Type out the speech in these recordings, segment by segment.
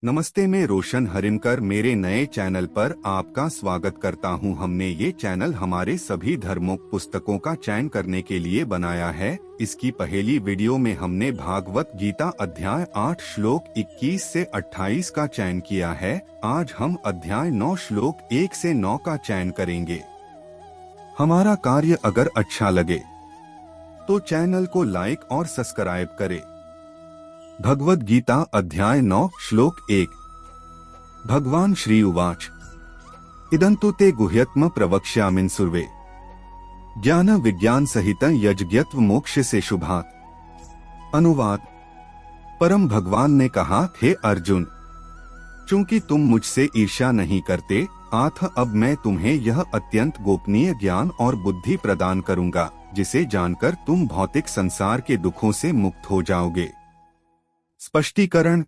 नमस्ते, मैं रोशन हरिमकर मेरे नए चैनल पर आपका स्वागत करता हूं। हमने ये चैनल हमारे सभी धर्मोक पुस्तकों का चयन करने के लिए बनाया है। इसकी पहली वीडियो में हमने भागवत गीता अध्याय 8 श्लोक 21 से 28 का चयन किया है। आज हम अध्याय 9 श्लोक 1 से 9 का चयन करेंगे। हमारा कार्य अगर अच्छा लगे तो चैनल को लाइक और सब्सक्राइब करें। भगवद गीता अध्याय 9 श्लोक 1। भगवान श्री उवाच इदंतु ते गुह्यत्म प्रवक्ष्यामिन् सुर्वे ज्ञान विज्ञान सहित यज्ञत्व मोक्ष से शुभात्। अनुवाद। परम भगवान ने कहा, हे अर्जुन, चूंकि तुम मुझसे ईर्ष्या नहीं करते, अतः अब मैं तुम्हें यह अत्यंत गोपनीय ज्ञान और बुद्धि प्रदान करूंगा, जिसे जानकर तुम भौतिक संसार के दुखों से मुक्त हो जाओगे। स्पष्टीकरण।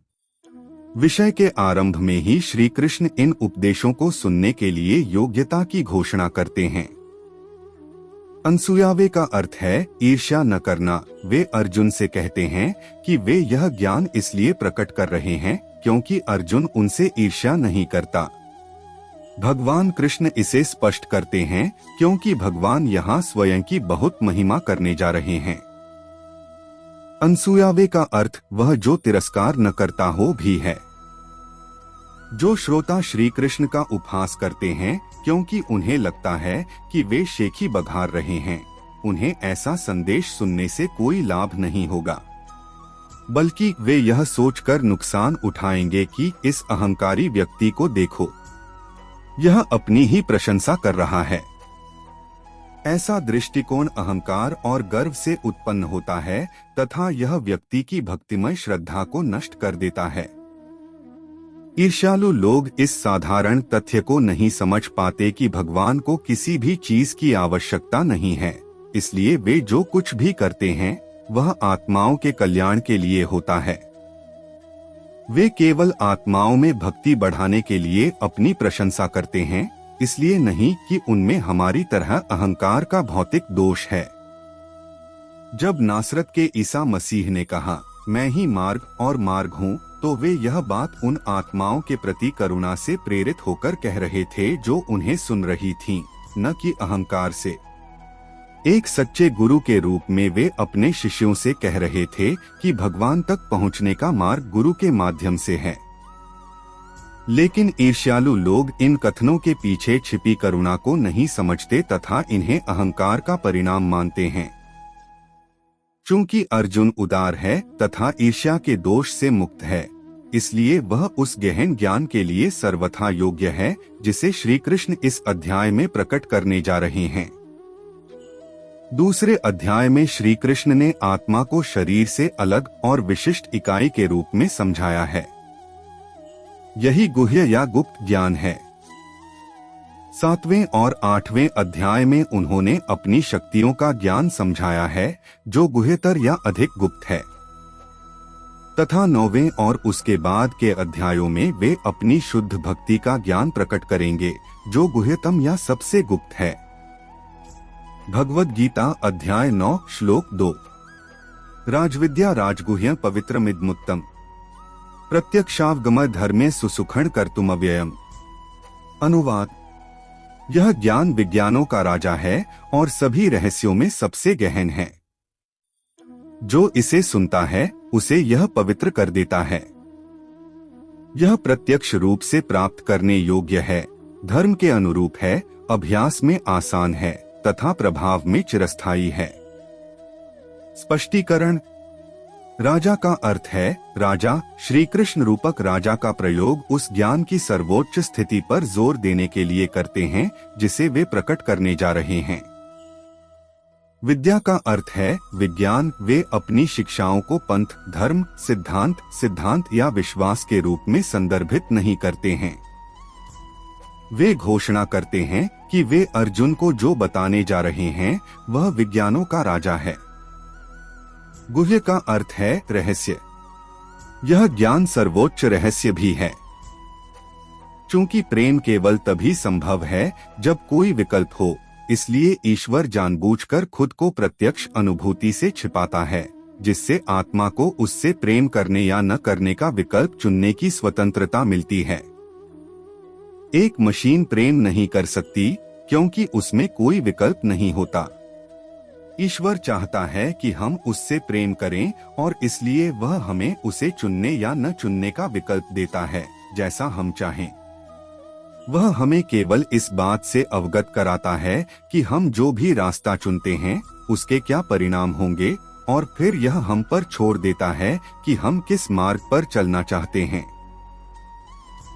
विषय के आरंभ में ही श्री कृष्ण इन उपदेशों को सुनने के लिए योग्यता की घोषणा करते हैं। अनसूयावे का अर्थ है ईर्ष्या न करना। वे अर्जुन से कहते हैं कि वे यह ज्ञान इसलिए प्रकट कर रहे हैं क्योंकि अर्जुन उनसे ईर्ष्या नहीं करता। भगवान कृष्ण इसे स्पष्ट करते हैं क्योंकि भगवान यहाँ स्वयं की बहुत महिमा करने जा रहे हैं। अनसूयावे का अर्थ वह जो तिरस्कार न करता हो भी है। जो श्रोता श्री कृष्ण का उपहास करते हैं क्योंकि उन्हें लगता है कि वे शेखी बघार रहे हैं, उन्हें ऐसा संदेश सुनने से कोई लाभ नहीं होगा, बल्कि वे यह सोचकर नुकसान उठाएंगे कि इस अहंकारी व्यक्ति को देखो, यह अपनी ही प्रशंसा कर रहा है। ऐसा दृष्टिकोण अहंकार और गर्व से उत्पन्न होता है तथा यह व्यक्ति की भक्तिमय श्रद्धा को नष्ट कर देता है। ईर्ष्यालु लोग इस साधारण तथ्य को नहीं समझ पाते कि भगवान को किसी भी चीज की आवश्यकता नहीं है, इसलिए वे जो कुछ भी करते हैं वह आत्माओं के कल्याण के लिए होता है। वे केवल आत्माओं में भक्ति बढ़ाने के लिए अपनी प्रशंसा करते हैं, इसलिए नहीं कि उनमें हमारी तरह अहंकार का भौतिक दोष है। जब नासरत के ईसा मसीह ने कहा, मैं ही मार्ग और मार्ग हूँ, तो वे यह बात उन आत्माओं के प्रति करुणा से प्रेरित होकर कह रहे थे जो उन्हें सुन रही थीं, न कि अहंकार से। एक सच्चे गुरु के रूप में वे अपने शिष्यों से कह रहे थे कि भगवान तक पहुँचने का मार्ग गुरु के माध्यम से है। लेकिन ईर्ष्यालु लोग इन कथनों के पीछे छिपी करुणा को नहीं समझते तथा इन्हें अहंकार का परिणाम मानते हैं। चूंकि अर्जुन उदार है तथा ईर्ष्या के दोष से मुक्त है, इसलिए वह उस गहन ज्ञान के लिए सर्वथा योग्य है जिसे श्री कृष्ण इस अध्याय में प्रकट करने जा रहे हैं। दूसरे अध्याय में श्री कृष्ण ने आत्मा को शरीर से अलग और विशिष्ट इकाई के रूप में समझाया है। यही गुह्य या गुप्त ज्ञान है। 7वें और 8वें अध्याय में उन्होंने अपनी शक्तियों का ज्ञान समझाया है जो गुह्यतर या अधिक गुप्त है, तथा 9वें और उसके बाद के अध्यायों में वे अपनी शुद्ध भक्ति का ज्ञान प्रकट करेंगे जो गुह्यतम या सबसे गुप्त है। भगवद गीता अध्याय 9 श्लोक 2। राजविद्या राजगुह्य पवित्रमिदमुत्तम प्रत्यक्षावगम धर्मे सुसुखण कर्तुमव्ययम्। अनुवाद। यह ज्ञान विज्ञानों का राजा है और सभी रहस्यों में सबसे गहन है। जो इसे सुनता है उसे यह पवित्र कर देता है। यह प्रत्यक्ष रूप से प्राप्त करने योग्य है, धर्म के अनुरूप है, अभ्यास में आसान है तथा प्रभाव में चिरस्थायी है। स्पष्टीकरण। राजा का अर्थ है राजा। श्री कृष्ण रूपक राजा का प्रयोग उस ज्ञान की सर्वोच्च स्थिति पर जोर देने के लिए करते हैं जिसे वे प्रकट करने जा रहे हैं। विद्या का अर्थ है विज्ञान। वे अपनी शिक्षाओं को पंथ, धर्म, सिद्धांत या विश्वास के रूप में संदर्भित नहीं करते हैं। वे घोषणा करते हैं कि वे अर्जुन को जो बताने जा रहे हैं वह विज्ञानों का राजा है। गुह्य का अर्थ है रहस्य। यह ज्ञान सर्वोच्च रहस्य भी है। चूंकि प्रेम केवल तभी संभव है जब कोई विकल्प हो, इसलिए ईश्वर जानबूझकर खुद को प्रत्यक्ष अनुभूति से छिपाता है। जिससे आत्मा को उससे प्रेम करने या न करने का विकल्प चुनने की स्वतंत्रता मिलती है। एक मशीन प्रेम नहीं कर सकती क्योंकि उसमें कोई विकल्प नहीं होता। ईश्वर चाहता है कि हम उससे प्रेम करें और इसलिए वह हमें उसे चुनने या न चुनने का विकल्प देता है, जैसा हम चाहें। वह हमें केवल इस बात से अवगत कराता है कि हम जो भी रास्ता चुनते हैं उसके क्या परिणाम होंगे, और फिर यह हम पर छोड़ देता है कि हम किस मार्ग पर चलना चाहते हैं।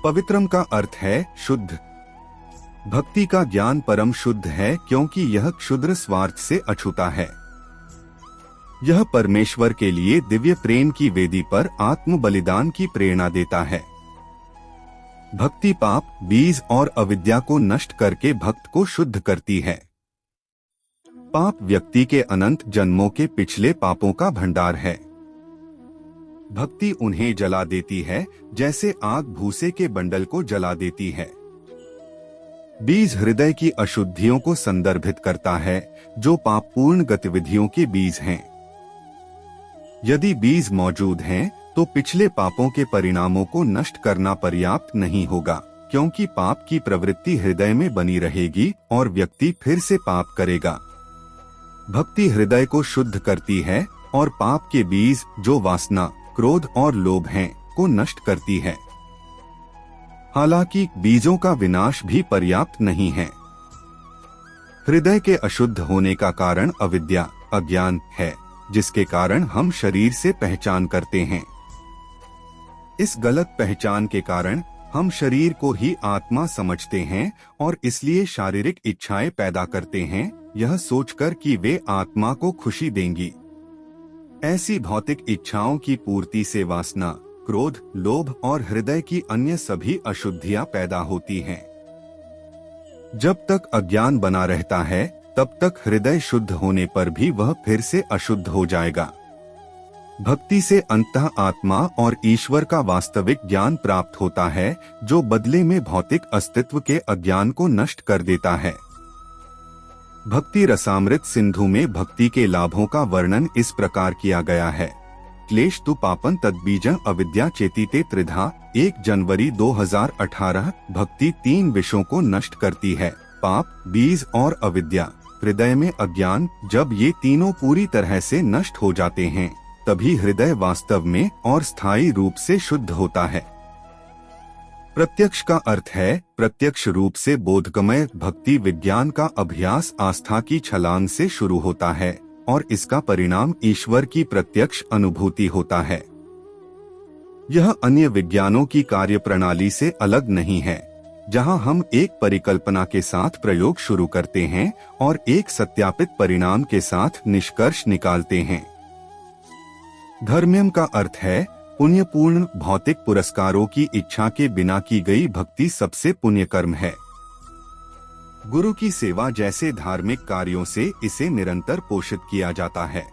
पवित्रम का अर्थ है शुद्ध। भक्ति का ज्ञान परम शुद्ध है क्योंकि यह क्षुद्र स्वार्थ से अछूता है। यह परमेश्वर के लिए दिव्य प्रेम की वेदी पर आत्म बलिदान की प्रेरणा देता है। भक्ति पाप, बीज और अविद्या को नष्ट करके भक्त को शुद्ध करती है। पाप व्यक्ति के अनंत जन्मों के पिछले पापों का भंडार है। भक्ति उन्हें जला देती है जैसे आग भूसे के बंडल को जला देती है। बीज हृदय की अशुद्धियों को संदर्भित करता है जो पापपूर्ण गतिविधियों के बीज हैं। यदि बीज मौजूद हैं, तो पिछले पापों के परिणामों को नष्ट करना पर्याप्त नहीं होगा, क्योंकि पाप की प्रवृत्ति हृदय में बनी रहेगी और व्यक्ति फिर से पाप करेगा। भक्ति हृदय को शुद्ध करती है और पाप के बीज जो वासना, क्रोध और लोभ हैं, को नष्ट करती है। हालांकि बीजों का विनाश भी पर्याप्त नहीं है। हृदय के अशुद्ध होने का कारण अविद्या, अज्ञान है, जिसके कारण हम शरीर से पहचान करते हैं। इस गलत पहचान के कारण हम शरीर को ही आत्मा समझते हैं और इसलिए शारीरिक इच्छाएं पैदा करते हैं, यह सोचकर कि वे आत्मा को खुशी देंगी। ऐसी भौतिक इच्छाओं की पूर्ति से वासना, क्रोध, लोभ और हृदय की अन्य सभी अशुद्धियां पैदा होती हैं। जब तक अज्ञान बना रहता है, तब तक हृदय शुद्ध होने पर भी वह फिर से अशुद्ध हो जाएगा। भक्ति से अंततः आत्मा और ईश्वर का वास्तविक ज्ञान प्राप्त होता है, जो बदले में भौतिक अस्तित्व के अज्ञान को नष्ट कर देता है। भक्ति रसामृत सिंधु में भक्ति के लाभों का वर्णन इस प्रकार किया गया है। क्लेश तु पापन तद्बीजं अविद्या चेतीते त्रिधा। 1 जनवरी 2018। भक्ति 3 विषयों को नष्ट करती है, पाप, बीज और अविद्या। हृदय में अज्ञान, जब ये तीनों पूरी तरह से नष्ट हो जाते हैं, तभी हृदय वास्तव में और स्थायी रूप से शुद्ध होता है। प्रत्यक्ष का अर्थ है प्रत्यक्ष रूप से बोधगमय। भक्ति विज्ञान का अभ्यास आस्था की छलांग से शुरू होता है और इसका परिणाम ईश्वर की प्रत्यक्ष अनुभूति होता है। यह अन्य विज्ञानों की कार्यप्रणाली से अलग नहीं है, जहां हम एक परिकल्पना के साथ प्रयोग शुरू करते हैं और एक सत्यापित परिणाम के साथ निष्कर्ष निकालते हैं। धर्म्यम का अर्थ है पुण्यपूर्ण। भौतिक पुरस्कारों की इच्छा के बिना की गई भक्ति सबसे पुण्य कर्म है। गुरु की सेवा जैसे धार्मिक कार्यों से इसे निरंतर पोषित किया जाता है।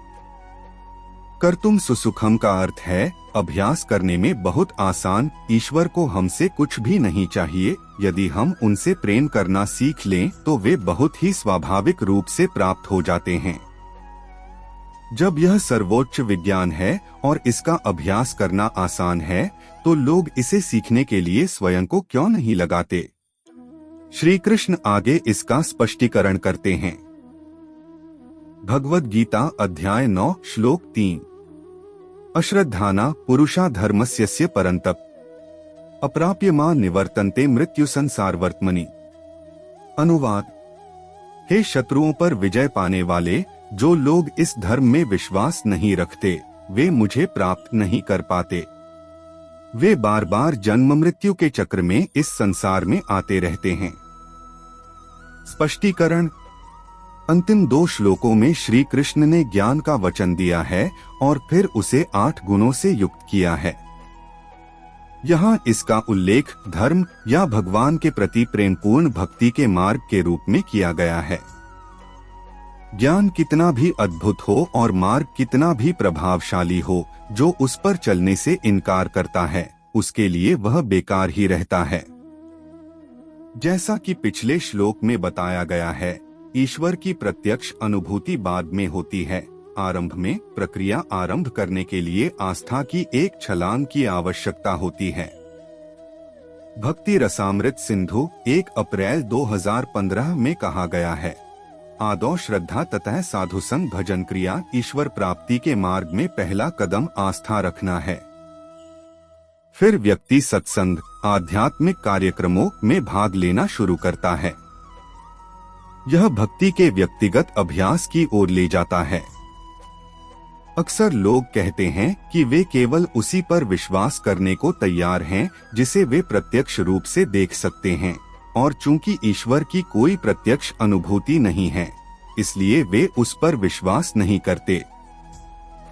कर्तुम सुसुखम का अर्थ है अभ्यास करने में बहुत आसान। ईश्वर को हमसे कुछ भी नहीं चाहिए। यदि हम उनसे प्रेम करना सीख लें तो वे बहुत ही स्वाभाविक रूप से प्राप्त हो जाते हैं। जब यह सर्वोच्च विज्ञान है और इसका अभ्यास करना आसान है, तो लोग इसे सीखने के लिए स्वयं को क्यों नहीं लगाते? श्री कृष्ण आगे इसका स्पष्टीकरण करते हैं। भगवद गीता अध्याय 9 श्लोक 3। अश्रद्धाना पुरुषा धर्मस्यस्य परंतप अप्राप्यमा निवर्तन्ते मृत्यु संसारवर्त्मनि। अनुवाद। हे शत्रुओं पर विजय पाने वाले, जो लोग इस धर्म में विश्वास नहीं रखते, वे मुझे प्राप्त नहीं कर पाते। वे बार बार जन्म मृत्यु के चक्र में इस संसार में आते रहते हैं। स्पष्टीकरण। अंतिम 2 श्लोकों में श्री कृष्ण ने ज्ञान का वचन दिया है और फिर उसे 8 गुणों से युक्त किया है। यहाँ इसका उल्लेख धर्म या भगवान के प्रति प्रेमपूर्ण भक्ति के मार्ग के रूप में किया गया है। ज्ञान कितना भी अद्भुत हो और मार्ग कितना भी प्रभावशाली हो, जो उस पर चलने से इनकार करता है, उसके लिए वह बेकार ही रहता है। जैसा कि पिछले श्लोक में बताया गया है, ईश्वर की प्रत्यक्ष अनुभूति बाद में होती है, आरंभ में प्रक्रिया आरंभ करने के लिए आस्था की एक छलांग की आवश्यकता होती है। भक्ति रसामृत सिंधु 1 अप्रैल 2015 में कहा गया है, आदौ श्रद्धा तथा साधु संग भजन क्रिया ईश्वर प्राप्ति के मार्ग में पहला कदम आस्था रखना है। फिर व्यक्ति सत्संग आध्यात्मिक कार्यक्रमों में भाग लेना शुरू करता है। यह भक्ति के व्यक्तिगत अभ्यास की ओर ले जाता है। अक्सर लोग कहते हैं कि वे केवल उसी पर विश्वास करने को तैयार हैं जिसे वे प्रत्यक्ष रूप से देख सकते हैं, और चूंकि ईश्वर की कोई प्रत्यक्ष अनुभूति नहीं है, इसलिए वे उस पर विश्वास नहीं करते।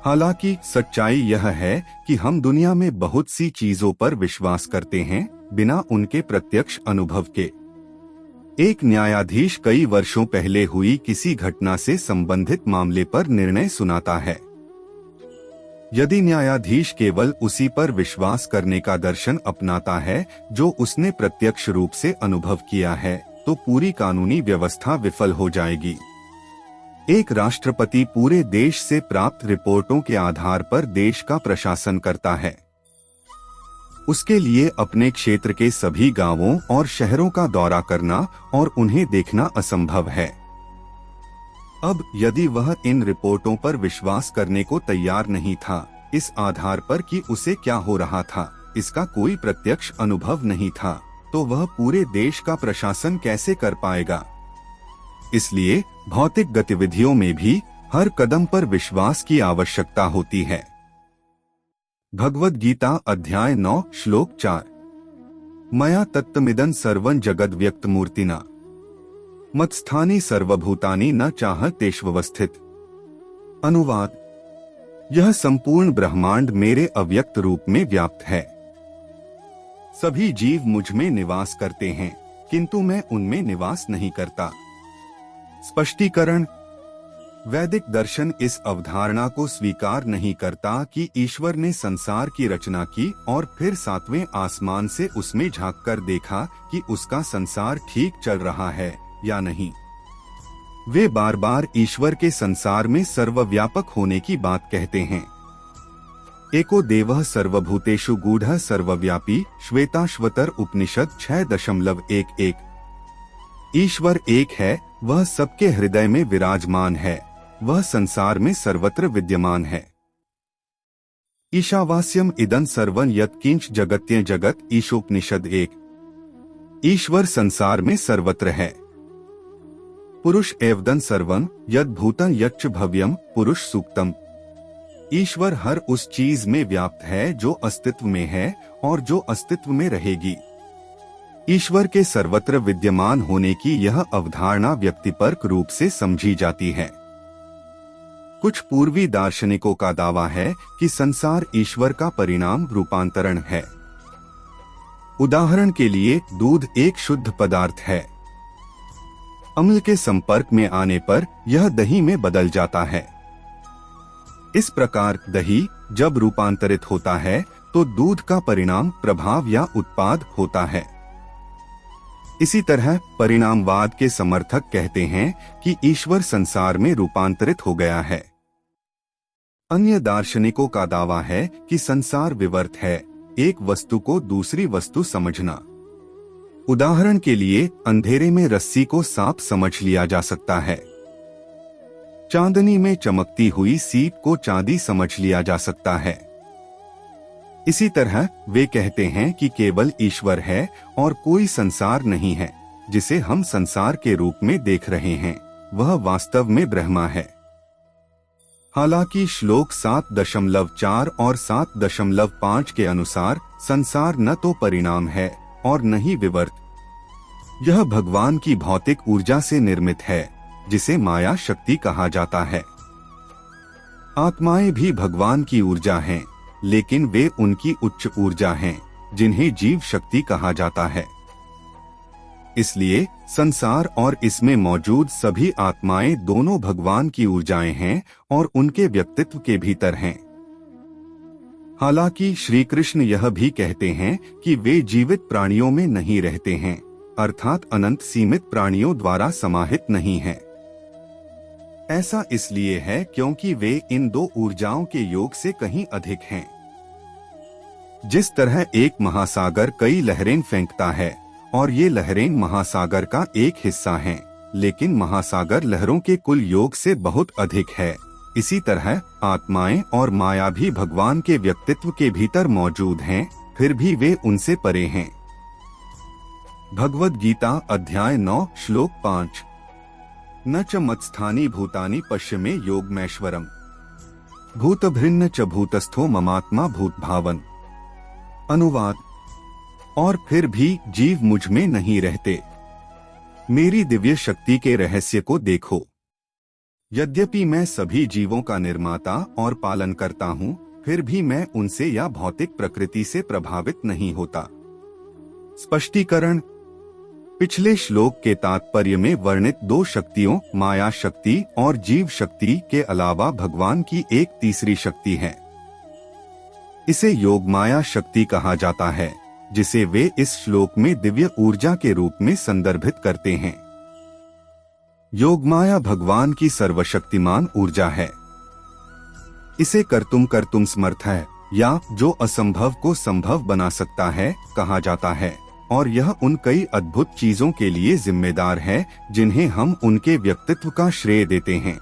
हालांकि सच्चाई यह है कि हम दुनिया में बहुत सी चीजों पर विश्वास करते हैं बिना उनके प्रत्यक्ष अनुभव के। एक न्यायाधीश कई वर्षों पहले हुई किसी घटना से संबंधित मामले पर निर्णय सुनाता है। यदि न्यायाधीश केवल उसी पर विश्वास करने का दर्शन अपनाता है जो उसने प्रत्यक्ष रूप से अनुभव किया है, तो पूरी कानूनी व्यवस्था विफल हो जाएगी। एक राष्ट्रपति पूरे देश से प्राप्त रिपोर्टों के आधार पर देश का प्रशासन करता है। उसके लिए अपने क्षेत्र के सभी गांवों और शहरों का दौरा करना और उन्हें देखना असंभव है। अब यदि वह इन रिपोर्टों पर विश्वास करने को तैयार नहीं था, इस आधार पर कि उसे क्या हो रहा था इसका कोई प्रत्यक्ष अनुभव नहीं था, तो वह पूरे देश का प्रशासन कैसे कर पाएगा। इसलिए भौतिक गतिविधियों में भी हर कदम पर विश्वास की आवश्यकता होती है। भगवद गीता अध्याय 9 श्लोक 4 मया तत्तमिदं सर्वं जगद व्यक्त मूर्तिना मत्स्थानि सर्वभूतानि न चाहतेष्वस्थित। अनुवाद, यह संपूर्ण ब्रह्मांड मेरे अव्यक्त रूप में व्याप्त है। सभी जीव मुझ में निवास करते हैं, किंतु मैं उनमें निवास नहीं करता। स्पष्टीकरण, वैदिक दर्शन इस अवधारणा को स्वीकार नहीं करता कि ईश्वर ने संसार की रचना की और फिर 7वें आसमान से उसमें झांककर देखा कि उसका संसार ठीक चल रहा है या नहीं। वे बार बार ईश्वर के संसार में सर्वव्यापक होने की बात कहते हैं। एको देवः सर्वभूतेषु गूढ़ः सर्वव्यापी श्वेताश्वतर उपनिषद 6.11। ईश्वर एक है, वह सबके हृदय में विराजमान है, वह संसार में सर्वत्र विद्यमान है। ईशावास्यम इदं सर्वं यत्किंच जगत्य जगत ईशोपनिषद 1। ईश्वर संसार में सर्वत्र है। पुरुष एवदं सर्वं यद भूतं यच्च भव्यम पुरुष सूक्तम। ईश्वर हर उस चीज में व्याप्त है जो अस्तित्व में है और जो अस्तित्व में रहेगी। ईश्वर के सर्वत्र विद्यमान होने की यह अवधारणा व्यक्तिपरक रूप से समझी जाती है। कुछ पूर्वी दार्शनिकों का दावा है कि संसार ईश्वर का परिणाम रूपांतरण है। उदाहरण के लिए दूध एक शुद्ध पदार्थ है। अम्ल के संपर्क में आने पर यह दही में बदल जाता है। इस प्रकार दही जब रूपांतरित होता है तो दूध का परिणाम प्रभाव या उत्पाद होता है। इसी तरह परिणामवाद के समर्थक कहते हैं कि ईश्वर संसार में रूपांतरित हो गया है। अन्य दार्शनिकों का दावा है कि संसार विवर्त है, एक वस्तु को दूसरी वस्तु समझना। उदाहरण के लिए अंधेरे में रस्सी को सांप समझ लिया जा सकता है। चांदनी में चमकती हुई सीप को चांदी समझ लिया जा सकता है। इसी तरह वे कहते हैं कि केवल ईश्वर है और कोई संसार नहीं है जिसे हम संसार के रूप में देख रहे हैं, वह वास्तव में ब्रह्मा है। हालांकि श्लोक 7.4 और 7.5 के अनुसार संसार न तो परिणाम है और न ही विवर्त। यह भगवान की भौतिक ऊर्जा से निर्मित है जिसे माया शक्ति कहा जाता है। आत्माएं भी भगवान की ऊर्जा हैं, लेकिन वे उनकी उच्च ऊर्जा हैं जिन्हें जीव शक्ति कहा जाता है। इसलिए संसार और इसमें मौजूद सभी आत्माएं दोनों भगवान की ऊर्जाएं हैं और उनके व्यक्तित्व के भीतर हैं। हालांकि श्री कृष्ण यह भी कहते हैं कि वे जीवित प्राणियों में नहीं रहते हैं, अर्थात अनंत सीमित प्राणियों द्वारा समाहित नहीं हैं। ऐसा इसलिए है क्योंकि वे इन दो ऊर्जाओं के योग से कहीं अधिक हैं। जिस तरह एक महासागर कई लहरें फेंकता है और ये लहरें महासागर का एक हिस्सा हैं, लेकिन महासागर लहरों के कुल योग से बहुत अधिक है, इसी तरह आत्माएं और माया भी भगवान के व्यक्तित्व के भीतर मौजूद हैं, फिर भी वे उनसे परे हैं। भगवद गीता अध्याय 9 श्लोक 5। न च मत्स्थानि भूतानि पश्य मे योगमैश्वरम् भूतभृन्न च भूतस्थो ममात्मा भूतभावन। अनुवाद। और फिर भी जीव मुझ में नहीं रहते, मेरी दिव्य शक्ति के रहस्य को देखो। यद्यपि मैं सभी जीवों का निर्माता और पालन करता हूँ, फिर भी मैं उनसे या भौतिक प्रकृति से प्रभावित नहीं होता। स्पष्टीकरण। पिछले श्लोक के तात्पर्य में वर्णित दो शक्तियों माया शक्ति और जीव शक्ति के अलावा भगवान की एक तीसरी शक्ति है। इसे योग माया शक्ति कहा जाता है, जिसे वे इस श्लोक में दिव्य ऊर्जा के रूप में संदर्भित करते हैं। योगमाया भगवान की सर्वशक्तिमान ऊर्जा है। इसे कर्तुम समर्थ है, या जो असंभव को संभव बना सकता है कहा जाता है, और यह उन कई अद्भुत चीजों के लिए जिम्मेदार है जिन्हें हम उनके व्यक्तित्व का श्रेय देते हैं।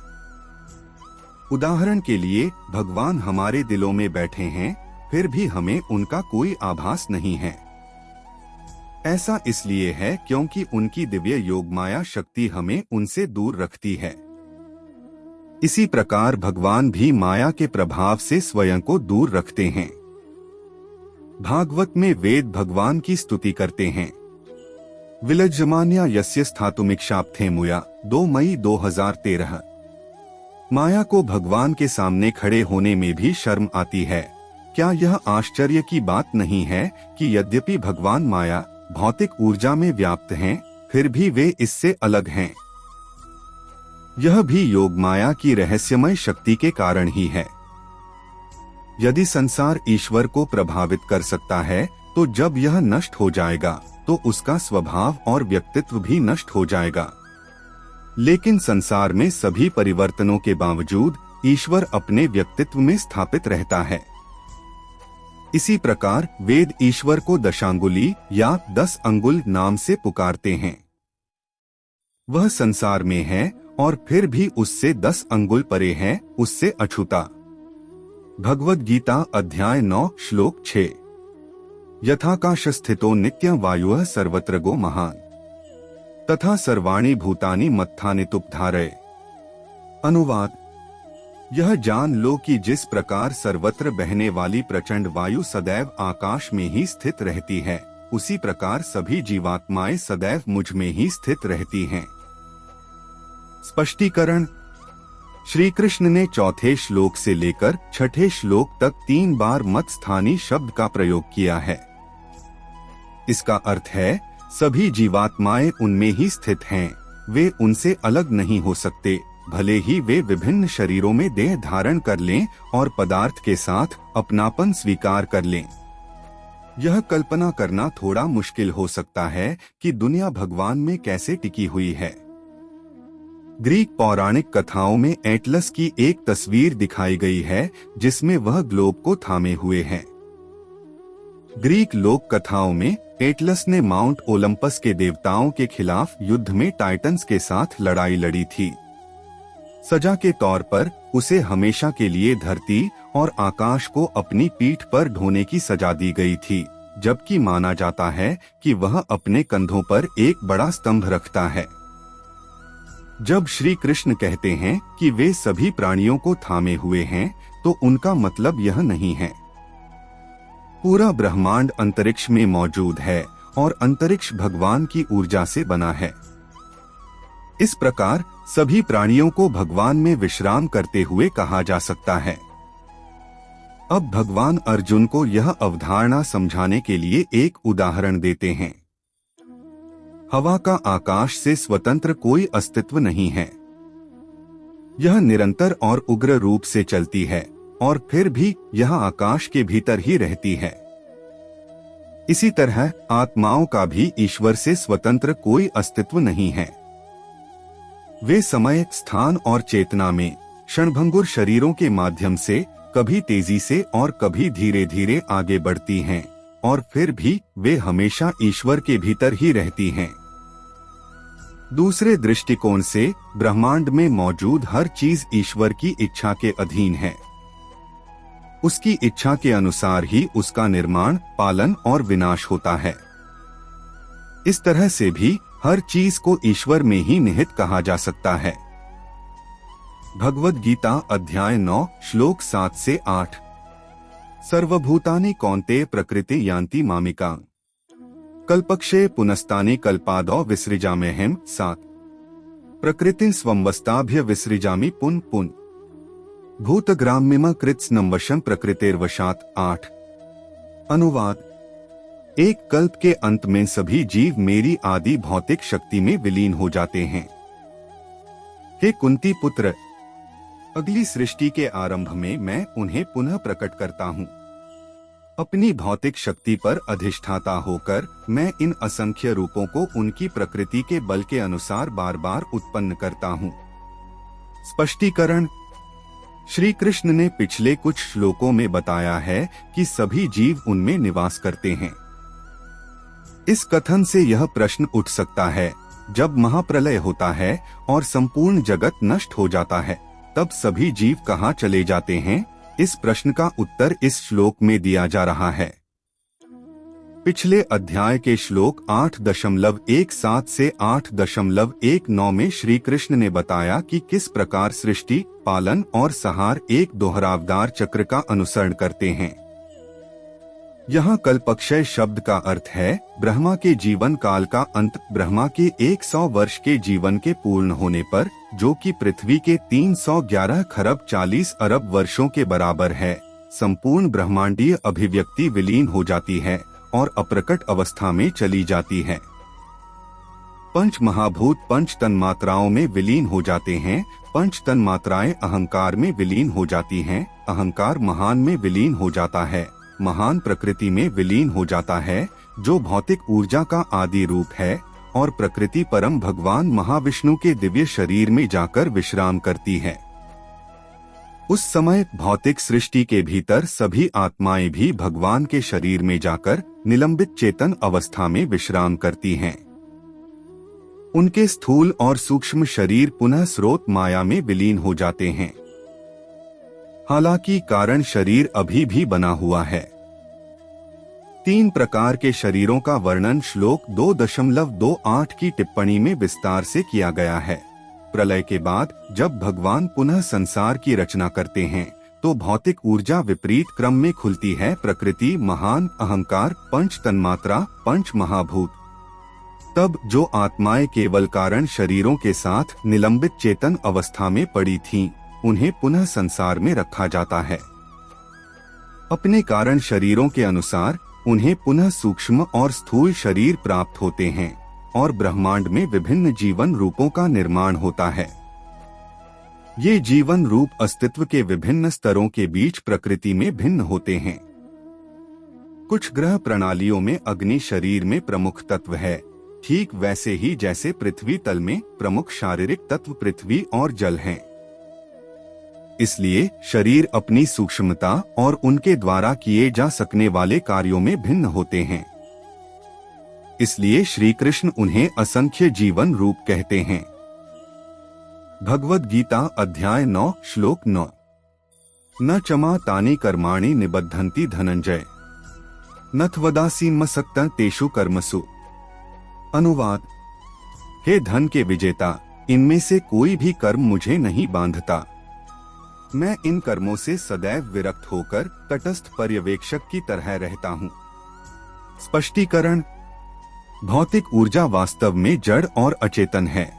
उदाहरण के लिए, भगवान हमारे दिलों में बैठे हैं, फिर भी हमें उनका कोई आभास नहीं है। ऐसा इसलिए है क्योंकि उनकी दिव्य योगमाया शक्ति हमें उनसे दूर रखती है। इसी प्रकार भगवान भी माया के प्रभाव से स्वयं को दूर रखते हैं। भागवत में वेद भगवान की स्तुति करते हैं। विलज्जमान्या यस्य स्थातुमिक्षाप्थे मुया 2 मई 2013। माया को भगवान के सामने खड़े होने में भी शर्म आती है। क्या यह आश्चर्य की बात नहीं है कि यद्यपि भगवान माया भौतिक ऊर्जा में व्याप्त हैं, फिर भी वे इससे अलग हैं। यह भी योग माया की रहस्यमय शक्ति के कारण ही है। यदि संसार ईश्वर को प्रभावित कर सकता है, तो जब यह नष्ट हो जाएगा तो उसका स्वभाव और व्यक्तित्व भी नष्ट हो जाएगा। लेकिन संसार में सभी परिवर्तनों के बावजूद ईश्वर अपने व्यक्तित्व में स्थापित रहता है। इसी प्रकार वेद ईश्वर को दशांगुली या 10 अंगुल नाम से पुकारते हैं। वह संसार में है और फिर भी उससे 10 अंगुल परे है, उससे अछूता। भगवद गीता अध्याय 9 श्लोक 6। यथाकाश स्थितो नित्यं वायुः सर्वत्र गो महान तथा सर्वाणि भूतानि मत्थानि तुपधारय। अनुवाद। यह जान लो कि जिस प्रकार सर्वत्र बहने वाली प्रचंड वायु सदैव आकाश में ही स्थित रहती है, उसी प्रकार सभी जीवात्माएं सदैव मुझ में ही स्थित रहती हैं। स्पष्टीकरण। श्री कृष्ण ने चौथे श्लोक से लेकर छठे श्लोक तक 3 बार मत्स्थानी शब्द का प्रयोग किया है। इसका अर्थ है सभी जीवात्माएं उनमें ही स्थित हैं, वे उनसे अलग नहीं हो सकते, भले ही वे विभिन्न शरीरों में देह धारण कर लें और पदार्थ के साथ अपनापन स्वीकार कर लें। यह कल्पना करना थोड़ा मुश्किल हो सकता है कि दुनिया भगवान में कैसे टिकी हुई है। ग्रीक पौराणिक कथाओं में एटलस की एक तस्वीर दिखाई गई है जिसमें वह ग्लोब को थामे हुए है। ग्रीक लोक कथाओं में एटलस ने माउंट ओलंपस के देवताओं के खिलाफ युद्ध में टाइटन्स के साथ लड़ाई लड़ी थी। सजा के तौर पर उसे हमेशा के लिए धरती और आकाश को अपनी पीठ पर ढोने की सजा दी गई थी, जबकि माना जाता है कि वह अपने कंधों पर एक बड़ा स्तंभ रखता है। जब श्री कृष्ण कहते हैं कि वे सभी प्राणियों को थामे हुए हैं, तो उनका मतलब यह नहीं है। पूरा ब्रह्मांड अंतरिक्ष में मौजूद है और अंतरिक्ष भगवान की ऊर्जा से बना है। इस प्रकार सभी प्राणियों को भगवान में विश्राम करते हुए कहा जा सकता है। अब भगवान अर्जुन को यह अवधारणा समझाने के लिए एक उदाहरण देते हैं। हवा का आकाश से स्वतंत्र कोई अस्तित्व नहीं है। यह निरंतर और उग्र रूप से चलती है और फिर भी यह आकाश के भीतर ही रहती है। इसी तरह आत्माओं का भी ईश्वर से स्वतंत्र कोई अस्तित्व नहीं है। वे समय, स्थान और चेतना में क्षणभंगुर शरीरों के माध्यम से कभी तेजी से और कभी धीरे धीरे आगे बढ़ती हैं, और फिर भी वे हमेशा ईश्वर के भीतर ही रहती हैं। दूसरे दृष्टिकोण से ब्रह्मांड में मौजूद हर चीज ईश्वर की इच्छा के अधीन है। उसकी इच्छा के अनुसार ही उसका निर्माण, पालन और विनाश होता है। इस तरह से भी हर चीज को ईश्वर में ही निहित कहा जा सकता है। भगवद गीता अध्याय 9 श्लोक 7 से 8। सर्वभूतानि कौन्तेय प्रकृति यान्ति मामिकां कल्पक्षये पुनस्तानि कल्पादौ विसृजाम्यहम् 7। प्रकृतिं स्वंवस्ताभ्य विसृजामि पुन पुन भूतग्राम्यम कृत्स्नवशं प्रकृतिर्वशात् 8। अनुवाद। एक कल्प के अंत में सभी जीव मेरी आदि भौतिक शक्ति में विलीन हो जाते हैं। हे कुंती पुत्र, अगली सृष्टि के आरंभ में मैं उन्हें पुनः प्रकट करता हूँ। अपनी भौतिक शक्ति पर अधिष्ठाता होकर मैं इन असंख्य रूपों को उनकी प्रकृति के बल के अनुसार बार बार उत्पन्न करता हूँ। स्पष्टीकरण। श्री कृष्ण ने पिछले कुछ श्लोकों में बताया है कि सभी जीव उनमें निवास करते हैं। इस कथन से यह प्रश्न उठ सकता है, जब महाप्रलय होता है और संपूर्ण जगत नष्ट हो जाता है, तब सभी जीव कहाँ चले जाते हैं? इस प्रश्न का उत्तर इस श्लोक में दिया जा रहा है। पिछले अध्याय के श्लोक 8.17 से 8.19 में श्री कृष्ण ने बताया कि किस प्रकार सृष्टि, पालन और संहार एक दोहरावदार चक्र का अनुसरण करते हैं। यहाँ कल्पक्षय शब्द का अर्थ है ब्रह्मा के जीवन काल का अंत। ब्रह्मा के 100 वर्ष के जीवन के पूर्ण होने पर, जो कि पृथ्वी के 311 खरब 40 अरब वर्षों के बराबर है, संपूर्ण ब्रह्मांडीय अभिव्यक्ति विलीन हो जाती है और अप्रकट अवस्था में चली जाती है। पंच महाभूत पंच तन्मात्राओं में विलीन हो जाते हैं। पंच तन्मात्राएं अहंकार में विलीन हो जाती हैं। अहंकार महान में विलीन हो जाता है। महान प्रकृति में विलीन हो जाता है, जो भौतिक ऊर्जा का आदि रूप है, और प्रकृति परम भगवान महाविष्णु के दिव्य शरीर में जाकर विश्राम करती है। उस समय भौतिक सृष्टि के भीतर सभी आत्माएं भी भगवान के शरीर में जाकर निलंबित चेतन अवस्था में विश्राम करती हैं। उनके स्थूल और सूक्ष्म शरीर पुनः स्रोत माया में विलीन हो जाते हैं। हालांकि कारण शरीर अभी भी बना हुआ है। 3 प्रकार के शरीरों का वर्णन श्लोक 2.28 की टिप्पणी में विस्तार से किया गया है। प्रलय के बाद जब भगवान पुनः संसार की रचना करते हैं, तो भौतिक ऊर्जा विपरीत क्रम में खुलती है। प्रकृति, महान, अहंकार, पंच तन्मात्रा, पंच महाभूत। तब जो आत्माएं केवल कारण शरीरों के साथ निलंबित चेतन अवस्था में पड़ी थीं, उन्हें पुनः संसार में रखा जाता है। अपने कारण शरीरों के अनुसार उन्हें पुनः सूक्ष्म और स्थूल शरीर प्राप्त होते हैं और ब्रह्मांड में विभिन्न जीवन रूपों का निर्माण होता है। ये जीवन रूप अस्तित्व के विभिन्न स्तरों के बीच प्रकृति में भिन्न होते हैं। कुछ ग्रह प्रणालियों में अग्नि शरीर में प्रमुख तत्व है, ठीक वैसे ही जैसे पृथ्वी तल में प्रमुख शारीरिक तत्व पृथ्वी और जल हैं। इसलिए शरीर अपनी सूक्ष्मता और उनके द्वारा किए जा सकने वाले कार्यों में भिन्न होते हैं। इसलिए श्री कृष्ण उन्हें असंख्य जीवन रूप कहते हैं। भगवद गीता अध्याय 9 श्लोक 9। न चमा तानि कर्माणि निबद्धन्ति धनंजय नथवदासीन्मसक्तं तेषु कर्मसु। अनुवाद। हे धन के विजेता, इनमें से कोई भी कर्म मुझे नहीं बांधता। मैं इन कर्मों से सदैव विरक्त होकर तटस्थ पर्यवेक्षक की तरह रहता हूँ। स्पष्टीकरण। भौतिक ऊर्जा वास्तव में जड़ और अचेतन है।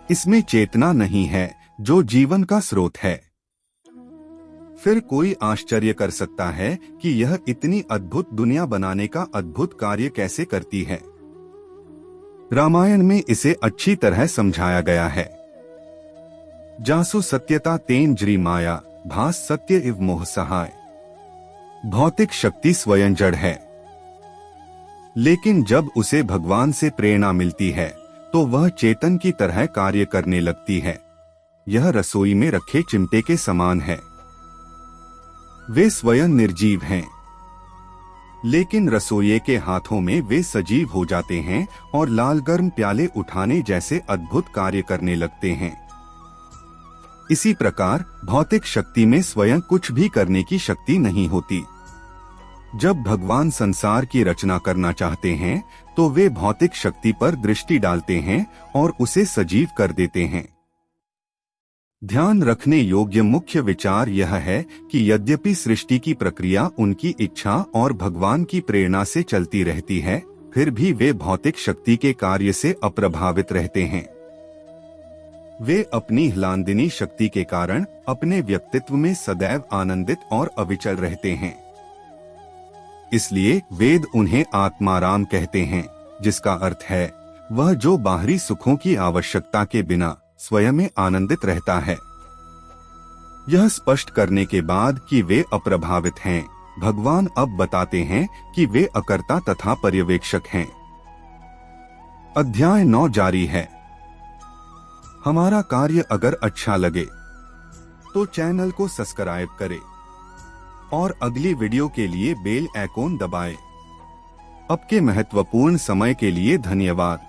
इसमें चेतना नहीं है, जो जीवन का स्रोत है। फिर कोई आश्चर्य कर सकता है कि यह इतनी अद्भुत दुनिया बनाने का अद्भुत कार्य कैसे करती है। रामायण में इसे अच्छी तरह समझाया गया है। जासु सत्यता तेन जरी माया भास सत्य इव मोह सहाय। भौतिक शक्ति स्वयं जड़ है, लेकिन जब उसे भगवान से प्रेरणा मिलती है तो वह चेतन की तरह कार्य करने लगती है। यह रसोई में रखे चिमटे के समान है। वे स्वयं निर्जीव हैं, लेकिन रसोइये के हाथों में वे सजीव हो जाते हैं और लाल गर्म प्याले उठाने जैसे अद्भुत कार्य करने लगते हैं। इसी प्रकार भौतिक शक्ति में स्वयं कुछ भी करने की शक्ति नहीं होती। जब भगवान संसार की रचना करना चाहते हैं तो वे भौतिक शक्ति पर दृष्टि डालते हैं और उसे सजीव कर देते हैं। ध्यान रखने योग्य मुख्य विचार यह है कि यद्यपि सृष्टि की प्रक्रिया उनकी इच्छा और भगवान की प्रेरणा से चलती रहती है, फिर भी वे भौतिक शक्ति के कार्य से अप्रभावित रहते हैं। वे अपनी ह्लादिनी शक्ति के कारण अपने व्यक्तित्व में सदैव आनंदित और अविचल रहते हैं। इसलिए वेद उन्हें आत्माराम कहते हैं, जिसका अर्थ है वह जो बाहरी सुखों की आवश्यकता के बिना स्वयं में आनंदित रहता है। यह स्पष्ट करने के बाद कि वे अप्रभावित हैं, भगवान अब बताते हैं कि वे अकर्ता तथा पर्यवेक्षक हैं। अध्याय 9 जारी है। हमारा कार्य अगर अच्छा लगे तो चैनल को सब्सक्राइब करें और अगली वीडियो के लिए बेल आइकॉन दबाएं। आपके महत्वपूर्ण समय के लिए धन्यवाद।